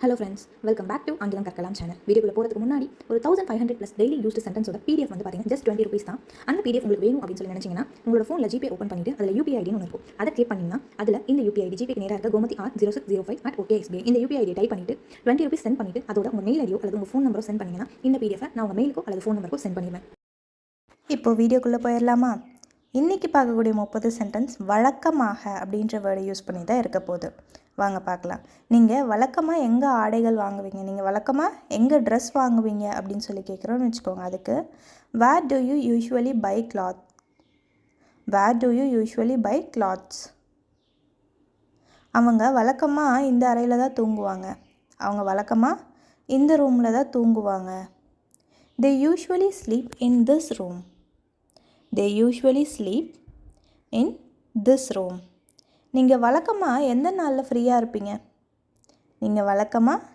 Hello friends, welcome back to ஆங்கிலம் கற்கலாம் channel. வீடியோக்குள்ள போகிறதுக்கு முன்னாடி ஒரு 1500 ப்ளஸ் டெய்லி யூஸ்டு சென்டென்ஸோட PDF வந்து பார்த்தீங்கன்னா ஜஸ்ட் 20 rupees தான். அந்த PDF உங்களுக்கு வேணும் அப்படின்னு சொல்லி நினைச்சீங்கன்னா உங்களோட ஃபோனில் ஜிபே ஓப்பன் பண்ணிட்டு அதில் UPI ஐடின்னு ஒன்று இருக்கும். அதை கிளிக் பண்ணிங்கன்னா அதில் இந்த UPI ஐடி ஜிபேக்கு நேராக இருக்க கோமதி R0605@OKSBI இந்த UPI ஐடி டைப் பண்ணிட்டு 20 rupees சென்ட் பண்ணிட்டு அதோட உங்கள் மெயில் ஐடியோ அல்லது உங்கள் ஃபோன் நம்பரோ சென்ட் பண்ணிங்கன்னா இந்த PDF நான் உங்கள் மெயிலுக்கோ அல்லது ஃபோன் நம்பருக்கோ சென்ட் பண்ணிடுவேன். இப்போது வீடியோக்குள்ளே போயிடலாமா? இன்றைக்கி பார்க்கக்கூடிய 30 சென்டென்ஸ் வழக்கமாக அப்படின்ற வேர்டை யூஸ் பண்ணி தான் இருக்க போகுது. வாங்க பார்க்கலாம். நீங்கள் வழக்கமாக எங்கே ஆடைகள் வாங்குவீங்க, நீங்கள் வழக்கமாக எங்கே ட்ரெஸ் வாங்குவீங்க அப்படின்னு சொல்லி கேட்குறோன்னு வச்சுக்கோங்க. அதுக்கு where do you usually buy cloth, where do you usually buy clothes. அவங்க வழக்கமாக இந்த அறையில் தான் தூங்குவாங்க, அவங்க வழக்கமாக இந்த ரூமில் தான் தூங்குவாங்க. they usually sleep in this room, they usually sleep in this room. நீங்கள் வழக்கமாக எந்த நாளில் ஃப்ரீயாக இருப்பீங்க, நீங்கள் வழக்கமாக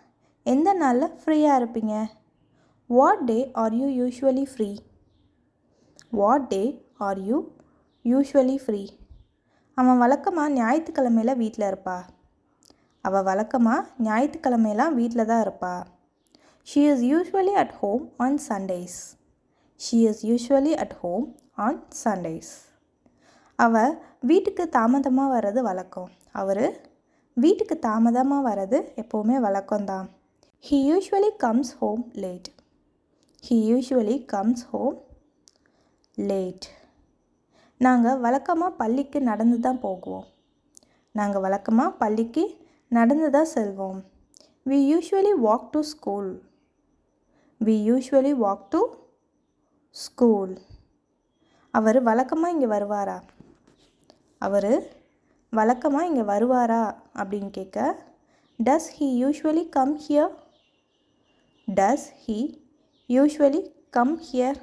எந்த நாளில் ஃப்ரீயாக இருப்பீங்க. what day are you usually free, what day are you usually free. அவன் வழக்கமாக ஞாயிற்றுக்கிழமையில் வீட்டில் இருப்பா, அவள் வழக்கமாக ஞாயிற்றுக்கிழமையெல்லாம் வீட்டில் தான் இருப்பா. she is usually at home on Sundays, she is usually at home on Sundays. அவள் வீட்டுக்கு தாமதமாக வர்றது வழக்கம், அவர் வீட்டுக்கு தாமதமாக வர்றது எப்போவுமே வழக்கம்தான். he usually comes home late, he usually comes home late. நாங்கள் வழக்கமாக பள்ளிக்கு நடந்து தான் போகுவோம், நாங்கள் வழக்கமாக பள்ளிக்கு நடந்து தான் செல்வோம். we usually walk to school, we usually walk to school. அவர் வழக்கமாக இங்கே வருவாரா, அவர் வழக்கமாக இங்கே வருவாரா அப்படின்னு கேட்க does he usually come here, does he usually come here.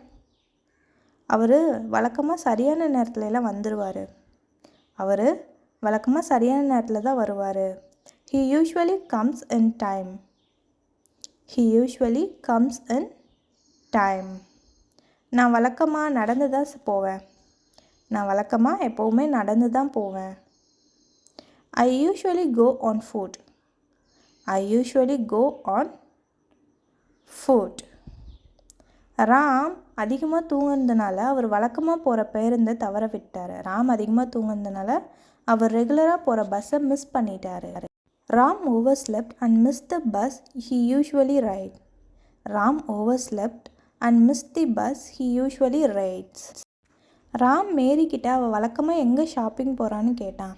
அவர் வழக்கமாக சரியான நேரத்துல எல்லாம் வந்துடுவார், அவர் வழக்கமாக சரியான நேரத்தில் தான் வருவார். he usually comes in time, he usually comes in time. நான் வழக்கமாக நடந்து தான் போவேன், நான் வழக்கமாக எப்போவுமே நடந்து தான் போவேன். I usually go on foot, I usually go on foot. Ram அதிகமாக தூங்குறதுனால அவர் வழக்கமாக போகிற பேருந்தை தவற விட்டார், ராம் அதிகமாக தூங்குறதுனால அவர் ரெகுலராக போகிற பஸ்ஸை மிஸ் பண்ணிட்டார். Ram overslept and missed the bus he usually ride, Ram overslept and missed the bus he usually rides. Ram மேரிக்கிட்ட அவன் வழக்கமாக எங்கே ஷாப்பிங் போகிறான்னு கேட்டான்,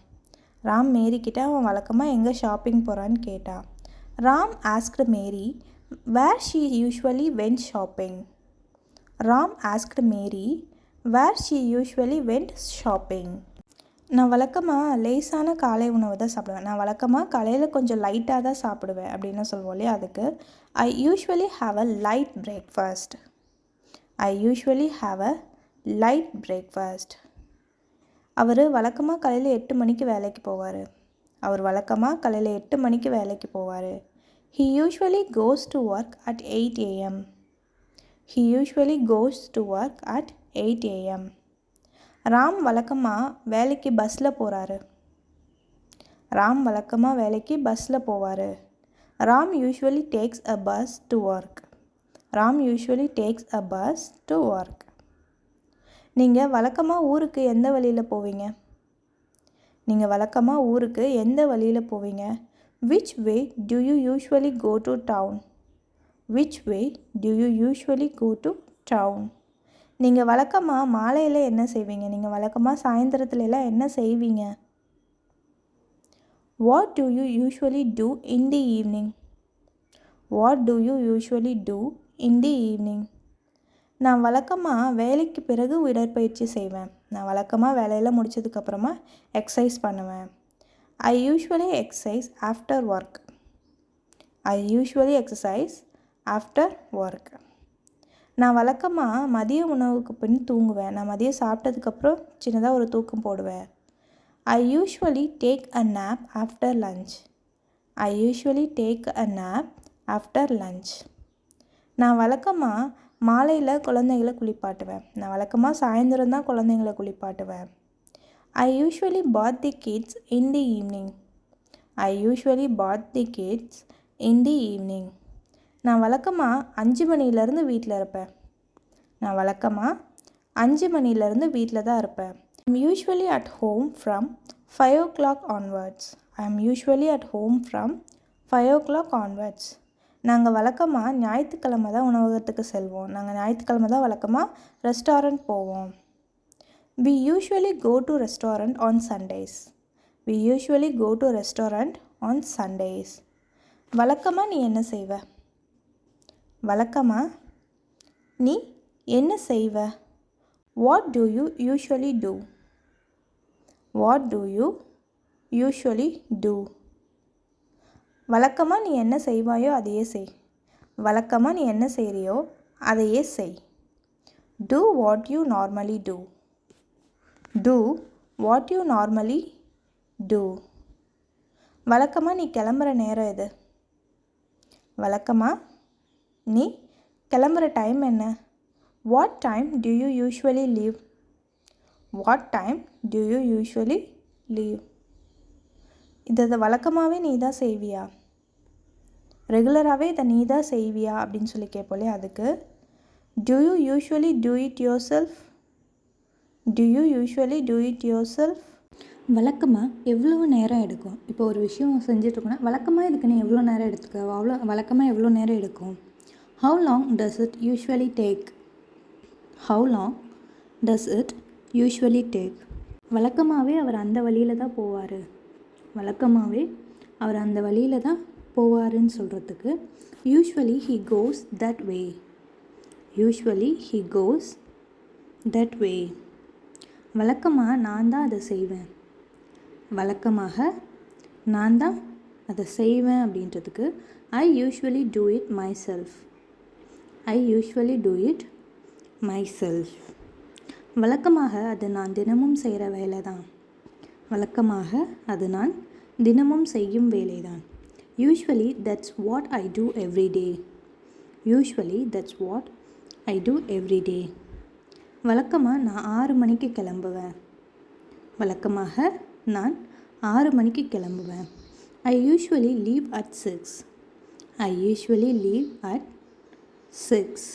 ராம் மேரிக்கிட்ட அவன் வழக்கமாக எங்கே ஷாப்பிங் போகிறான்னு கேட்டான். Ram asked Mary where she usually went shopping, Ram asked Mary where she usually went shopping. நான் வழக்கமாக லேசான காலை உணவு தான் சாப்பிடுவேன், நான் வழக்கமாக காலையில் கொஞ்சம் லைட்டாக தான் சாப்பிடுவேன் அப்படின்னு சொல்லுவோம் இல்லையா. அதுக்கு I usually have a light breakfast, I usually have a light breakfast. அவர் வழக்கமாக காலையில் 8 மணிக்கு வேலைக்கு போவார், அவர் வழக்கமாக காலையில் 8 மணிக்கு வேலைக்கு போவார். he usually goes to work at 8 AM, he usually goes to work at 8 AM. Ram வழக்கமாக வேலைக்கு பஸ்ஸில் போகிறாரு, ராம் வழக்கமாக வேலைக்கு பஸ்ஸில் போவார். Ram usually takes a bus to work, Ram usually takes a bus to work. நீங்கள் வழக்கமாக ஊருக்கு எந்த வழியில் போவீங்க, நீங்கள் வழக்கமாக ஊருக்கு எந்த வழியில் போவீங்க. which way do you usually go to town, which way do you usually go to town. நீங்கள் வழக்கமாக மாலையில் என்ன செய்வீங்க, நீங்கள் வழக்கமாக சாயந்தரத்துல எல்லாம் என்ன செய்வீங்க. what do you usually do in the evening, what do you usually do in the evening. நான் வழக்கமாக வேலைக்கு பிறகு உடற்பயிற்சி செய்வேன், நான் வழக்கமாக வேலையெல்லாம் முடித்ததுக்கப்புறமா எக்ஸசைஸ் பண்ணுவேன். I usually exercise after work, I usually exercise after work. நான் வழக்கமாக மதிய உணவுக்கு பின் தூங்குவேன், நான் மதியம் சாப்பிட்டதுக்கப்புறம் சின்னதாக ஒரு தூக்கம் போடுவேன். I usually take a nap after lunch, I usually take a nap after lunch. நான் வழக்கமாக மாலையில் குழந்தைகளை குளிப்பாட்டுவேன், நான் வழக்கமாக சாயந்தரம் தான் குழந்தைங்களை குளிப்பாட்டுவேன். I usually bath the kids in the evening, I usually bath the kids in the evening. நான் வழக்கமாக 5 மணிலேருந்து வீட்டில் இருப்பேன். நான் வழக்கமாக 5 மணிலேருந்து வீட்டில் தான் இருப்பேன். I am usually at home from 5 o'clock onwards. I am usually at home from 5 o'clock onwards. நாங்கள் வழக்கமாக ஞாயிற்றுக்கிழமை தான் உணவகத்துக்கு செல்வோம். நாங்கள் ஞாயிற்றுக்கிழமை தான் வழக்கமாக ரெஸ்டாரண்ட் போவோம். We usually go to restaurant on Sundays. We usually go to restaurant on Sundays. வழக்கமாக நீ என்ன செய்வ? வழக்கமாக நீ என்ன செய்வ? What do you usually do? What do you usually do? வழக்கமாக நீ என்ன செய்வாயோ அதையே செய். வழக்கமாக நீ என்ன செய்கிறியோ அதையே செய். Do what you normally do. Do what you normally do. வழக்கமாக நீ கிளம்புற நேரம் எது? வழக்கமாக நீ கிளம்புற டைம் என்ன? What time do you usually leave? What time do you usually leave? இதை வழக்கமாகவே நீ தான் செய்வியா? ரெகுலராகவே இதை நீ தான் செய்வியா அப்படின்னு சொல்லி கேட்போலே அதுக்கு do you usually do it yourself? Do you usually do it yourself? வழக்கமாக எவ்வளோ நேரம் எடுக்கும்? இப்போ ஒரு விஷயம் செஞ்சிட்ருக்கோன்னா வழக்கமாக இதுக்கு நீ எவ்வளோ நேரம் எடுத்துக்க? வழக்கமாக எவ்வளோ நேரம் எடுக்கும்? How long does it usually take? How long does it usually take? வழக்கமாகவே அவர் அந்த வழியில் தான் போவார். வழக்கமாகவே அவர் அந்த வழியில் தான் போவாருன்னு சொல்கிறதுக்கு usually he goes that way. Usually he goes that way. வழக்கமாக நான் தான் அதை செய்வேன். வழக்கமாக நான் தான் அதை செய்வேன் அப்படின்றதுக்கு I usually do it myself. I usually do it myself. வழக்கமாக அது நான் தினமும் செய்கிற வேலை தான். வழக்கமாக அது நான் தினமும் செய்யும் வேலை தான். Usually that's what I do every day. Usually that's what I do every day. வழக்கமாக நான் 6 மணிக்கு கிளம்புவேன். வழக்கமாக நான் 6 மணிக்கு கிளம்புவேன். I usually leave at 6. I usually leave at 6.